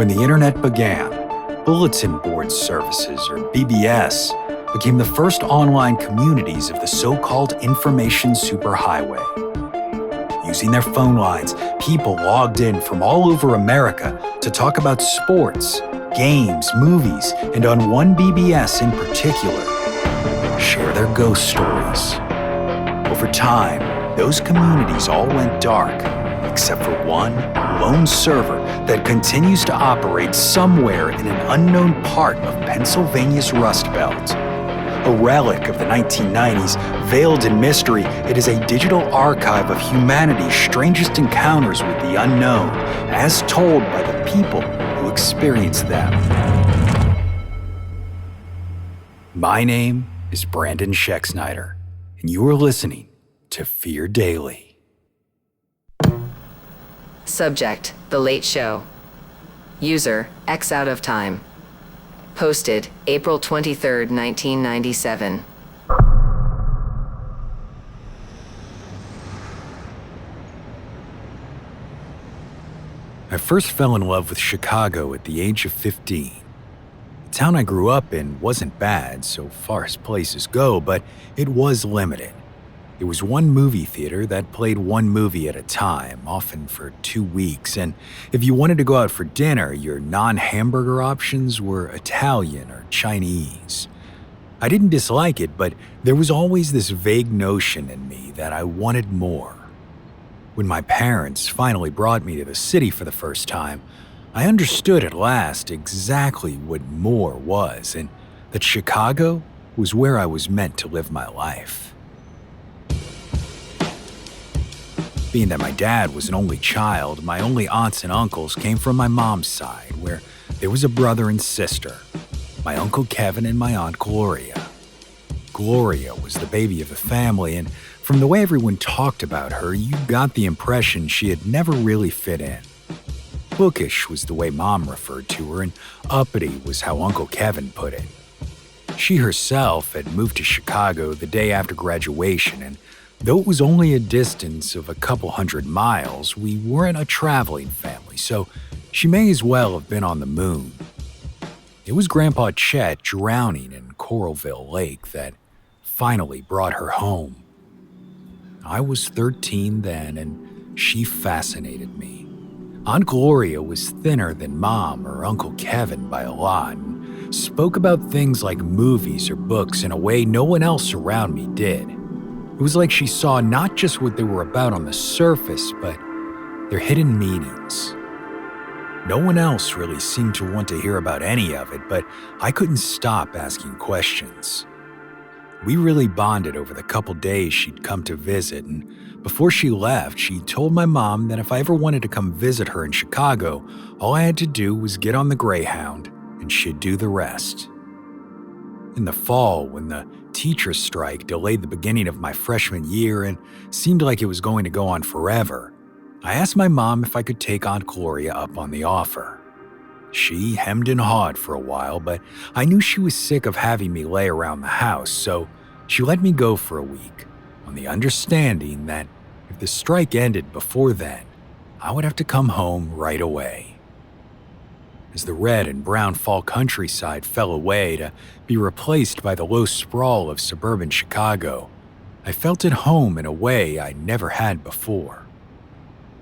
When the internet began, bulletin board services, or BBS, became the first online communities of the so-called information superhighway. Using their phone lines, people logged in from all over America to talk about sports, games, movies, and on one BBS in particular, share their ghost stories. Over time, those communities all went dark, except for one lone server that continues to operate somewhere in an unknown part of Pennsylvania's Rust Belt. A relic of the 1990s, veiled in mystery, it is a digital archive of humanity's strangest encounters with the unknown, as told by the people who experienced them. My name is Brandon Schexnayder, and you are listening to Fear Daily. Subject: The Late Show. User: X out of time. Posted April 23, 1997. I first fell in love with Chicago at the age of 15. The town I grew up in wasn't bad so far as places go, but it was limited. There was one movie theater that played one movie at a time, often for 2 weeks, and if you wanted to go out for dinner, your non-hamburger options were Italian or Chinese. I didn't dislike it, but there was always this vague notion in me that I wanted more. When my parents finally brought me to the city for the first time, I understood at last exactly what more was, and that Chicago was where I was meant to live my life. Being that my dad was an only child, my only aunts and uncles came from my mom's side, where there was a brother and sister, my Uncle Kevin and my Aunt Gloria. Gloria was the baby of the family, and from the way everyone talked about her, you got the impression she had never really fit in. Bookish was the way Mom referred to her, and uppity was how Uncle Kevin put it. She herself had moved to Chicago the day after graduation, and though it was only a distance of a couple 100 miles, we weren't a traveling family, so she may as well have been on the moon. It was Grandpa Chet drowning in Coralville Lake that finally brought her home. I was 13 then, and she fascinated me. Aunt Gloria was thinner than Mom or Uncle Kevin by a lot, and spoke about things like movies or books in a way no one else around me did. It was like she saw not just what they were about on the surface, but their hidden meanings. No one else really seemed to want to hear about any of it, but I couldn't stop asking questions. We really bonded over the couple days she'd come to visit, and before she left, she told my mom that if I ever wanted to come visit her in Chicago, all I had to do was get on the Greyhound, and she'd do the rest. In the fall, when the teacher strike delayed the beginning of my freshman year and seemed like it was going to go on forever, I asked my mom if I could take Aunt Gloria up on the offer. She hemmed and hawed for a while, but I knew she was sick of having me lay around the house, so she let me go for a week, on the understanding that if the strike ended before then, I would have to come home right away. As the red and brown fall countryside fell away to be replaced by the low sprawl of suburban Chicago, I felt at home in a way I never had before.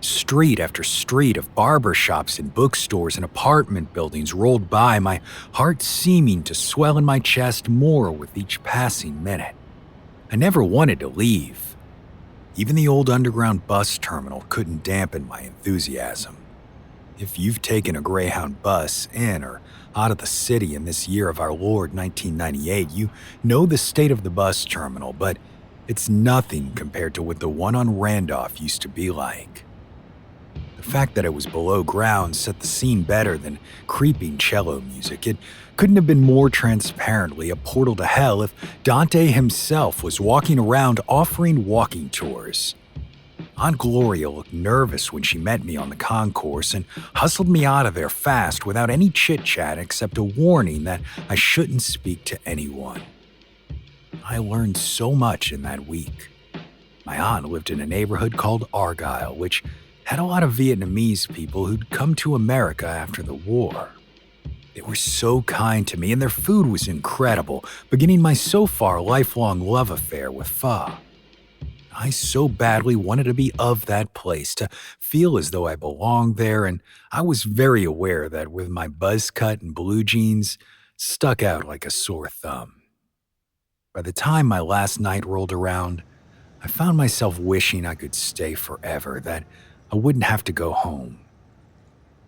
Street after street of barber shops and bookstores and apartment buildings rolled by, my heart seeming to swell in my chest more with each passing minute. I never wanted to leave. Even the old underground bus terminal couldn't dampen my enthusiasm. If you've taken a Greyhound bus in or out of the city in this year of our Lord 1998, you know the state of the bus terminal, but it's nothing compared to what the one on Randolph used to be like. The fact that it was below ground set the scene better than creeping cello music. It couldn't have been more transparently a portal to hell if Dante himself was walking around offering walking tours. Aunt Gloria looked nervous when she met me on the concourse and hustled me out of there fast without any chit-chat except a warning that I shouldn't speak to anyone. I learned so much in that week. My aunt lived in a neighborhood called Argyle, which had a lot of Vietnamese people who'd come to America after the war. They were so kind to me, and their food was incredible, beginning my so far lifelong love affair with pho. I so badly wanted to be of that place, to feel as though I belonged there, and I was very aware that with my buzz cut and blue jeans, stuck out like a sore thumb. By the time my last night rolled around, I found myself wishing I could stay forever, that I wouldn't have to go home.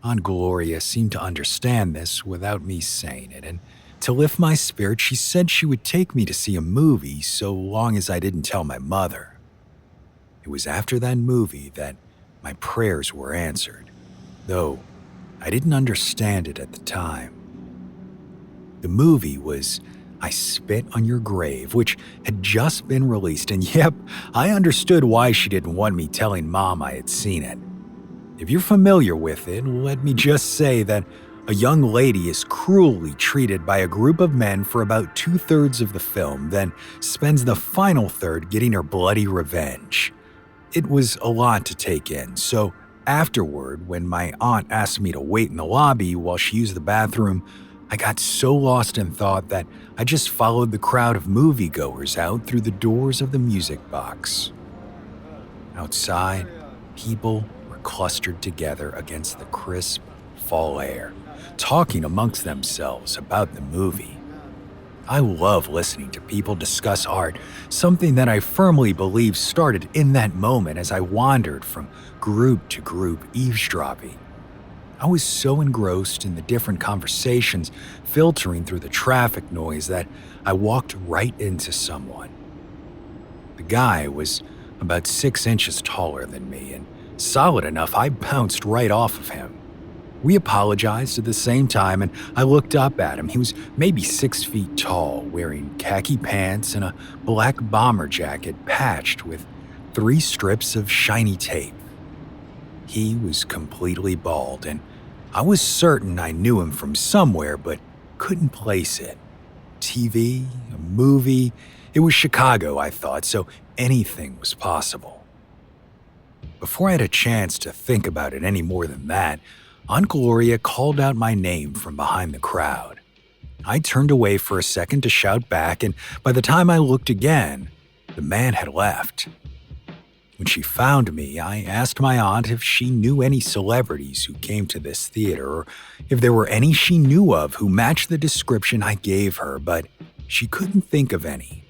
Aunt Gloria seemed to understand this without me saying it, and to lift my spirits, she said she would take me to see a movie so long as I didn't tell my mother. It was after that movie that my prayers were answered, though I didn't understand it at the time. The movie was I Spit on Your Grave, which had just been released, and yep, I understood why she didn't want me telling Mom I had seen it. If you're familiar with it, let me just say that a young lady is cruelly treated by a group of men for about 2/3 of the film, then spends the final third getting her bloody revenge. It was a lot to take in, so afterward, when my aunt asked me to wait in the lobby while she used the bathroom, I got so lost in thought that I just followed the crowd of moviegoers out through the doors of the music box. Outside, people were clustered together against the crisp fall air, talking amongst themselves about the movie. I love listening to people discuss art, something that I firmly believe started in that moment as I wandered from group to group eavesdropping. I was so engrossed in the different conversations filtering through the traffic noise that I walked right into someone. The guy was about 6 inches taller than me, and solid enough I bounced right off of him. We apologized at the same time, and I looked up at him. He was maybe 6 feet tall, wearing khaki pants and a black bomber jacket patched with 3 strips of shiny tape. He was completely bald, and I was certain I knew him from somewhere, but couldn't place it. TV, a movie, it was Chicago, I thought, so anything was possible. Before I had a chance to think about it any more than that, Aunt Gloria called out my name from behind the crowd. I turned away for a second to shout back, and by the time I looked again, the man had left. When she found me, I asked my aunt if she knew any celebrities who came to this theater, or if there were any she knew of who matched the description I gave her, but she couldn't think of any.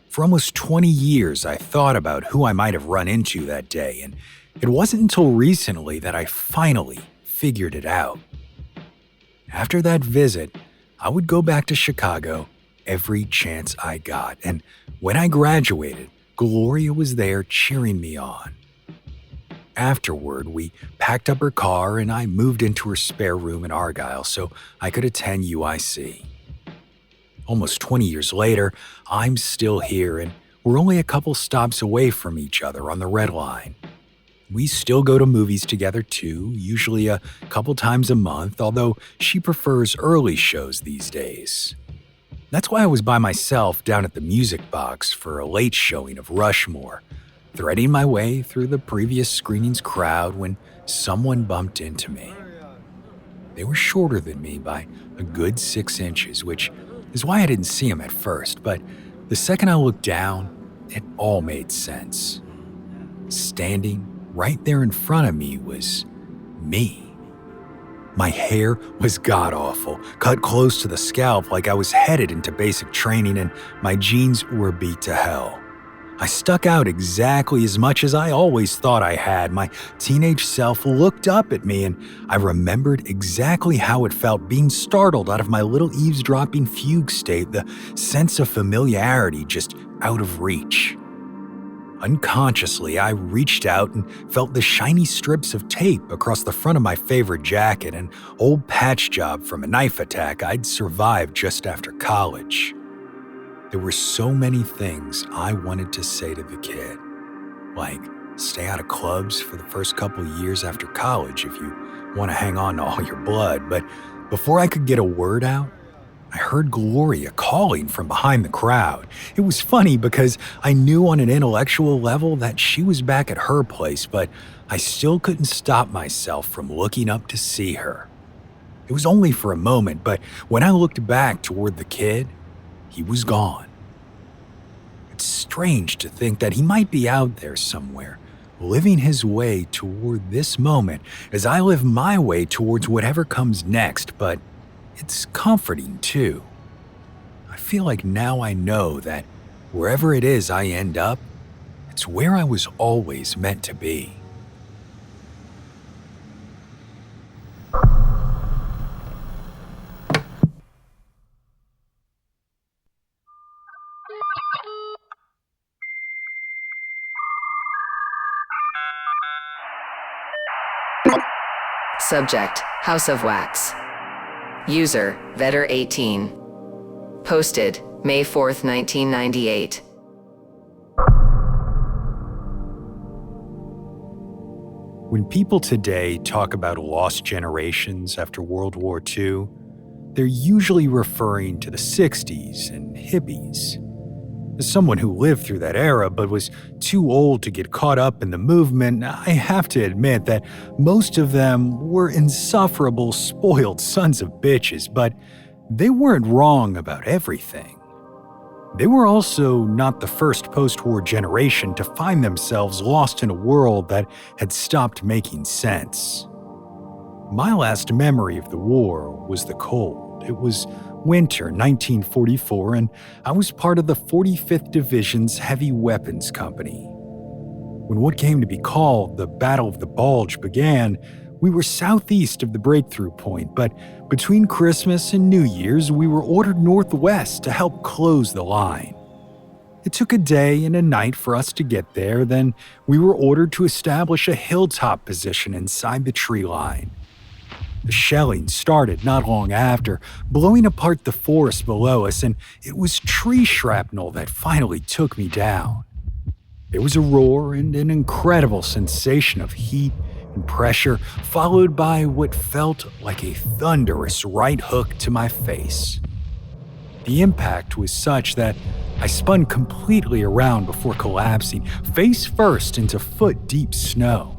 For almost 20 years, I thought about who I might have run into that day, and it wasn't until recently that I finally figured it out. After that visit, I would go back to Chicago every chance I got, and when I graduated, Gloria was there cheering me on. Afterward, we packed up her car and I moved into her spare room in Argyle so I could attend UIC. Almost 20 years later, I'm still here and we're only a couple stops away from each other on the Red Line. We still go to movies together too, usually a couple times a month, although she prefers early shows these days. That's why I was by myself down at the music box for a late showing of Rushmore, threading my way through the previous screening's crowd when someone bumped into me. They were shorter than me by a good 6 inches, which is why I didn't see him at first, but the second I looked down, it all made sense. Standing right there in front of me was me. My hair was god-awful, cut close to the scalp like I was headed into basic training, and my jeans were beat to hell. I stuck out exactly as much as I always thought I had. My teenage self looked up at me, and I remembered exactly how it felt being startled out of my little eavesdropping fugue state, the sense of familiarity just out of reach. Unconsciously, I reached out and felt the shiny strips of tape across the front of my favorite jacket, an old patch job from a knife attack I'd survived just after college. There were so many things I wanted to say to the kid, like stay out of clubs for the first couple years after college if you want to hang on to all your blood, but before I could get a word out, I heard Gloria calling from behind the crowd. It was funny because I knew on an intellectual level that she was back at her place, but I still couldn't stop myself from looking up to see her. It was only for a moment, but when I looked back toward the kid, he was gone. It's strange to think that he might be out there somewhere, living his way toward this moment as I live my way towards whatever comes next, but it's comforting too. I feel like now I know that wherever it is I end up, it's where I was always meant to be. Subject: House of Wax. User: Vetter18. Posted May 4th, 1998. When people today talk about lost generations after World War II, they're usually referring to the 60s and hippies. As someone who lived through that era but was too old to get caught up in the movement, I have to admit that most of them were insufferable, spoiled sons of bitches, but they weren't wrong about everything. They were also not the first post-war generation to find themselves lost in a world that had stopped making sense. My last memory of the war was the cold. It was winter 1944, and I was part of the 45th Division's Heavy Weapons Company. When what came to be called the Battle of the Bulge began, we were southeast of the breakthrough point, but between Christmas and New Year's, we were ordered northwest to help close the line. It took a day and a night for us to get there, then we were ordered to establish a hilltop position inside the tree line. The shelling started not long after, blowing apart the forest below us, and it was tree shrapnel that finally took me down. There was a roar and an incredible sensation of heat and pressure, followed by what felt like a thunderous right hook to my face. The impact was such that I spun completely around before collapsing, face first into foot-deep snow.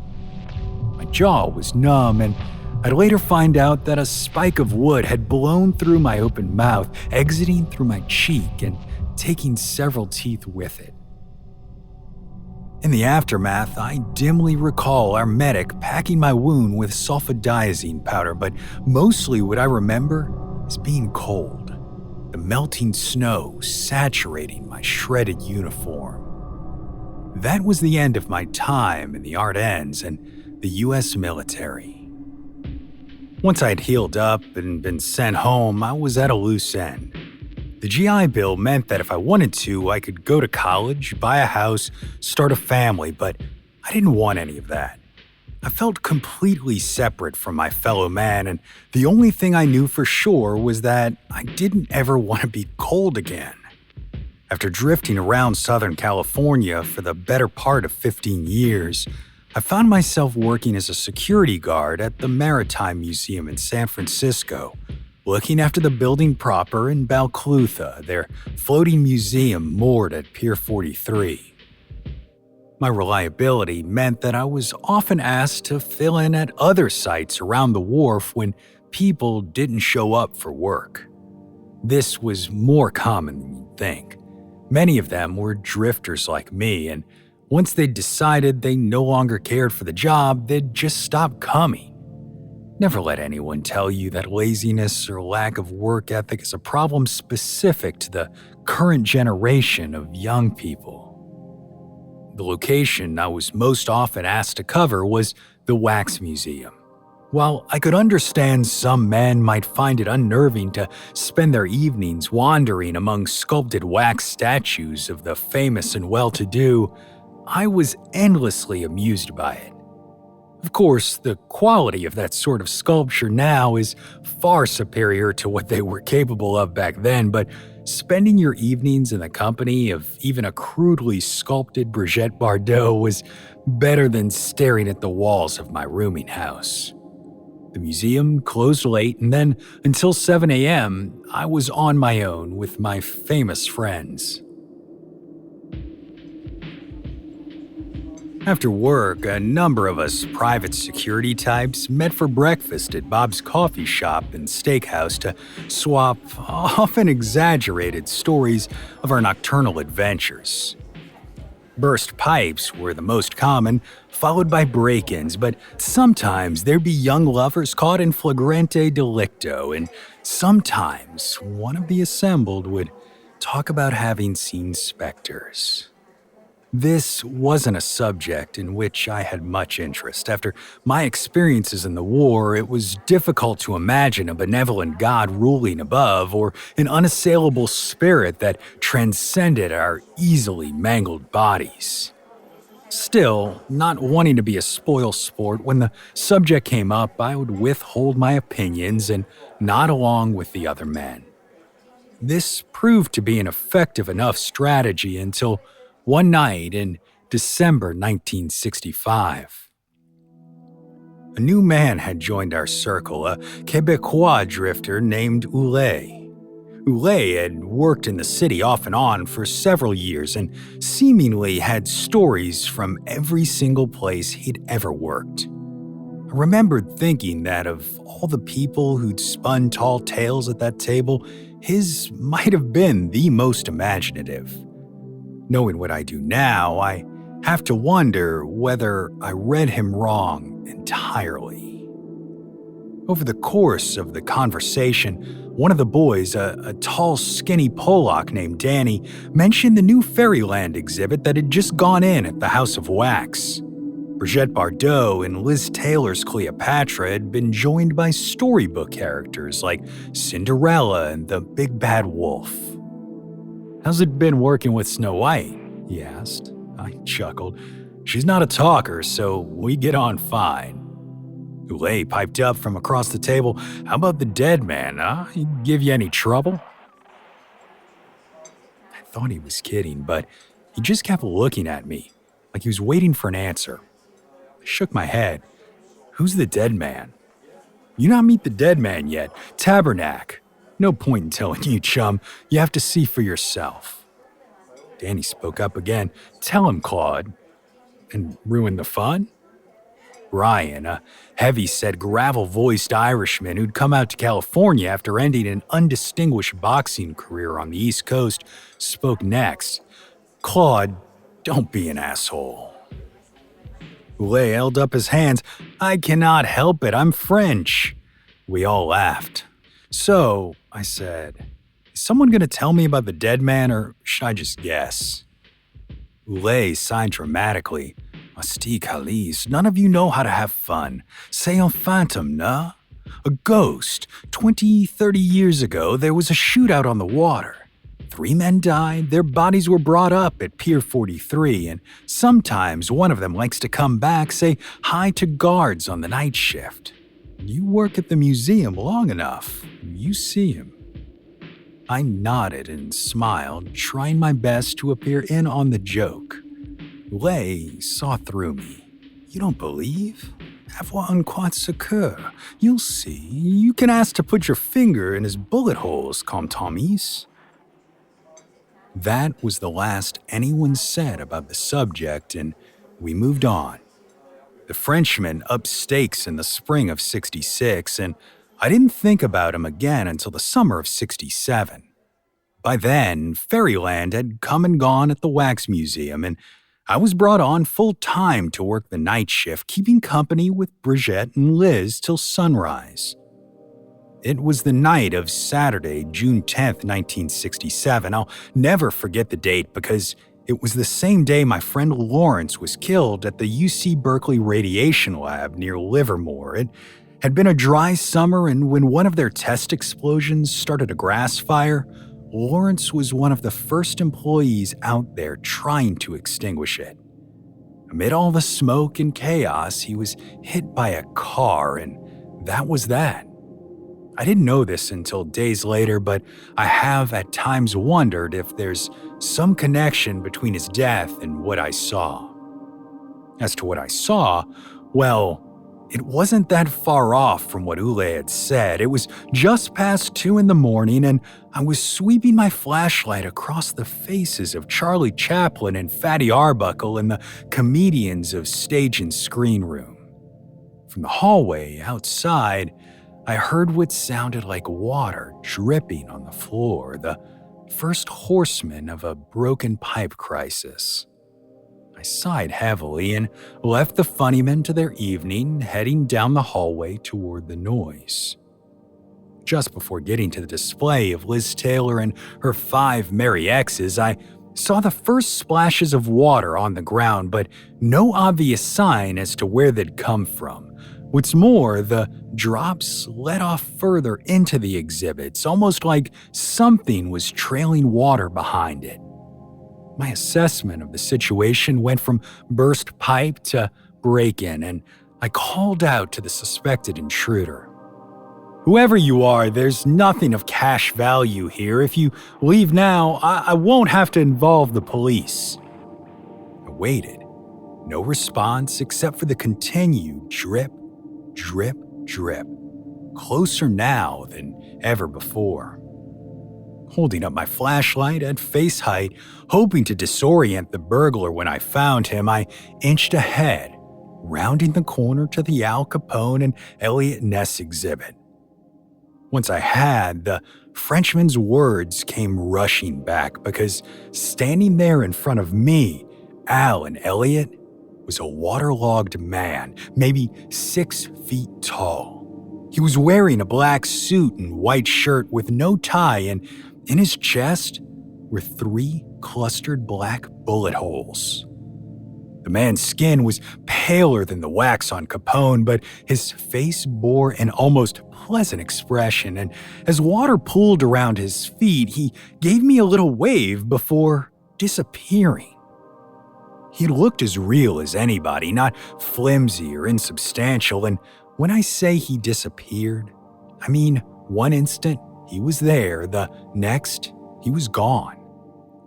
My jaw was numb, and I'd later find out that a spike of wood had blown through my open mouth, exiting through my cheek and taking several teeth with it. In the aftermath, I dimly recall our medic packing my wound with sulfadiazine powder, but mostly what I remember is being cold, the melting snow saturating my shredded uniform. That was the end of my time in the Ardennes and the U.S. military. Once I'd healed up and been sent home, I was at a loose end. The GI Bill meant that if I wanted to, I could go to college, buy a house, start a family, but I didn't want any of that. I felt completely separate from my fellow man, and the only thing I knew for sure was that I didn't ever want to be cold again. After drifting around Southern California for the better part of 15 years, I found myself working as a security guard at the Maritime Museum in San Francisco, looking after the building proper in Balclutha, their floating museum moored at Pier 43. My reliability meant that I was often asked to fill in at other sites around the wharf when people didn't show up for work. This was more common than you'd think. Many of them were drifters like me, and once they'd decided they no longer cared for the job, they'd just stop coming. Never let anyone tell you that laziness or lack of work ethic is a problem specific to the current generation of young people. The location I was most often asked to cover was the Wax Museum. While I could understand some men might find it unnerving to spend their evenings wandering among sculpted wax statues of the famous and well-to-do, I was endlessly amused by it. Of course, the quality of that sort of sculpture now is far superior to what they were capable of back then, but spending your evenings in the company of even a crudely sculpted Brigitte Bardot was better than staring at the walls of my rooming house. The museum closed late, and then until 7 a.m., I was on my own with my famous friends. After work, a number of us private security types met for breakfast at Bob's Coffee Shop and Steakhouse to swap often exaggerated stories of our nocturnal adventures. Burst pipes were the most common, followed by break-ins, but sometimes there'd be young lovers caught in flagrante delicto, and sometimes one of the assembled would talk about having seen specters. This wasn't a subject in which I had much interest. After my experiences in the war, it was difficult to imagine a benevolent God ruling above or an unassailable spirit that transcended our easily mangled bodies. Still, not wanting to be a spoilsport, when the subject came up, I would withhold my opinions and nod along with the other men. This proved to be an effective enough strategy until one night in December 1965. A new man had joined our circle, a Quebecois drifter named Oulet. Oulet had worked in the city off and on for several years and seemingly had stories from every single place he'd ever worked. I remembered thinking that of all the people who'd spun tall tales at that table, his might have been the most imaginative. Knowing what I do now, I have to wonder whether I read him wrong entirely. Over the course of the conversation, one of the boys, a tall, skinny Polak named Danny, mentioned the new Fairyland exhibit that had just gone in at the House of Wax. Brigitte Bardot and Liz Taylor's Cleopatra had been joined by storybook characters like Cinderella and the Big Bad Wolf. "How's it been working with Snow White?" he asked. I chuckled. "She's not a talker, so we get on fine." Oulet piped up from across the table. "How about the dead man, huh? He give you any trouble?" I thought he was kidding, but he just kept looking at me, like he was waiting for an answer. I shook my head. "Who's the dead man?" "You not meet the dead man yet. Tabernacle. No point in telling you, chum. You have to see for yourself." Danny spoke up again. "Tell him, Claude." "And ruin the fun?" Brian, a heavy-set, gravel-voiced Irishman who'd come out to California after ending an undistinguished boxing career on the East Coast, spoke next. "Claude, don't be an asshole." Oulet held up his hands. "I cannot help it. I'm French." We all laughed. "So," I said, "is someone going to tell me about the dead man, or should I just guess?" Oulet sighed dramatically. "Asti Khalis, none of you know how to have fun. C'est un phantom, nah? A ghost. 20, 30 years ago, there was a shootout on the water. 3 men died, their bodies were brought up at Pier 43, and sometimes one of them likes to come back, say hi to guards on the night shift. You work at the museum long enough, you see him." I nodded and smiled, trying my best to appear in on the joke. Oulet saw through me. "You don't believe? Avoir un quart secours. You'll see. You can ask to put your finger in his bullet holes, comme Tommy's." That was the last anyone said about the subject, and we moved on. The Frenchman upped stakes in the spring of '66, and I didn't think about him again until the summer of '67. By then, Fairyland had come and gone at the Wax Museum, and I was brought on full-time to work the night shift, keeping company with Brigitte and Liz till sunrise. It was the night of Saturday, June 10th, 1967. I'll never forget the date because it was the same day my friend Lawrence was killed at the UC Berkeley Radiation Lab near Livermore. It had been a dry summer, and when one of their test explosions started a grass fire, Lawrence was one of the first employees out there trying to extinguish it. Amid all the smoke and chaos, he was hit by a car, and that was that. I didn't know this until days later, but I have at times wondered if there's some connection between his death and what I saw. As to what I saw, well, It wasn't that far off from what Ule had said. It was just past 2 in the morning, and I was sweeping my flashlight across the faces of Charlie Chaplin and Fatty Arbuckle and the comedians of Stage and Screen Room. From the hallway outside, I heard what sounded like water dripping on the floor, the first horseman of a broken pipe crisis. I sighed heavily and left the funnymen to their evening, heading down the hallway toward the noise. Just before getting to the display of Liz Taylor and her 5 merry exes, I saw the first splashes of water on the ground, but no obvious sign as to where they'd come from. What's more, the drops led off further into the exhibits, almost like something was trailing water behind it. My assessment of the situation went from burst pipe to break-in, and I called out to the suspected intruder. "Whoever you are, there's nothing of cash value here. If you leave now, I won't have to involve the police." I waited. No response except for the continued drip, drip, drip. Closer now than ever before. Holding up my flashlight at face height, hoping to disorient the burglar when I found him, I inched ahead, rounding the corner to the Al Capone and Elliot Ness exhibit. Once I had, the Frenchman's words came rushing back because standing there in front of me, Al and Elliot, was a waterlogged man, maybe 6 feet tall. He was wearing a black suit and white shirt with no tie, and in his chest were 3 clustered black bullet holes. The man's skin was paler than the wax on Capone, but his face bore an almost pleasant expression, and as water pooled around his feet, he gave me a little wave before disappearing. He looked as real as anybody, not flimsy or insubstantial, and when I say he disappeared, I mean one instant he was there, the next he was gone,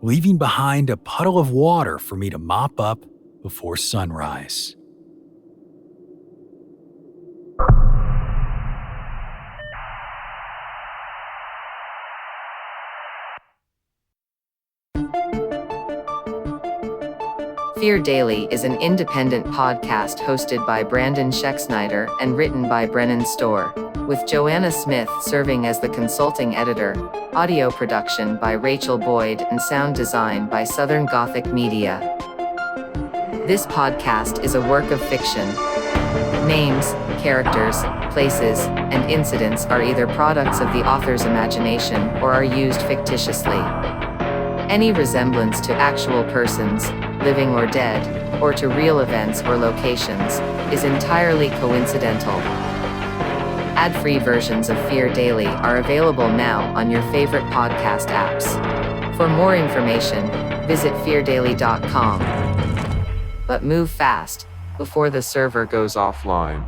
leaving behind a puddle of water for me to mop up before sunrise. Fear Daily is an independent podcast hosted by Brandon Schexnayder and written by Brennan Storr, with Joanna Smith serving as the consulting editor, audio production by Rachel Boyd, and sound design by Southern Gothic Media. This podcast is a work of fiction. Names, characters, places, and incidents are either products of the author's imagination or are used fictitiously. Any resemblance to actual persons, living or dead, or to real events or locations, is entirely coincidental. Ad-free versions of Fear Daily are available now on your favorite podcast apps. For more information, visit feardaily.com. But move fast, before the server goes offline.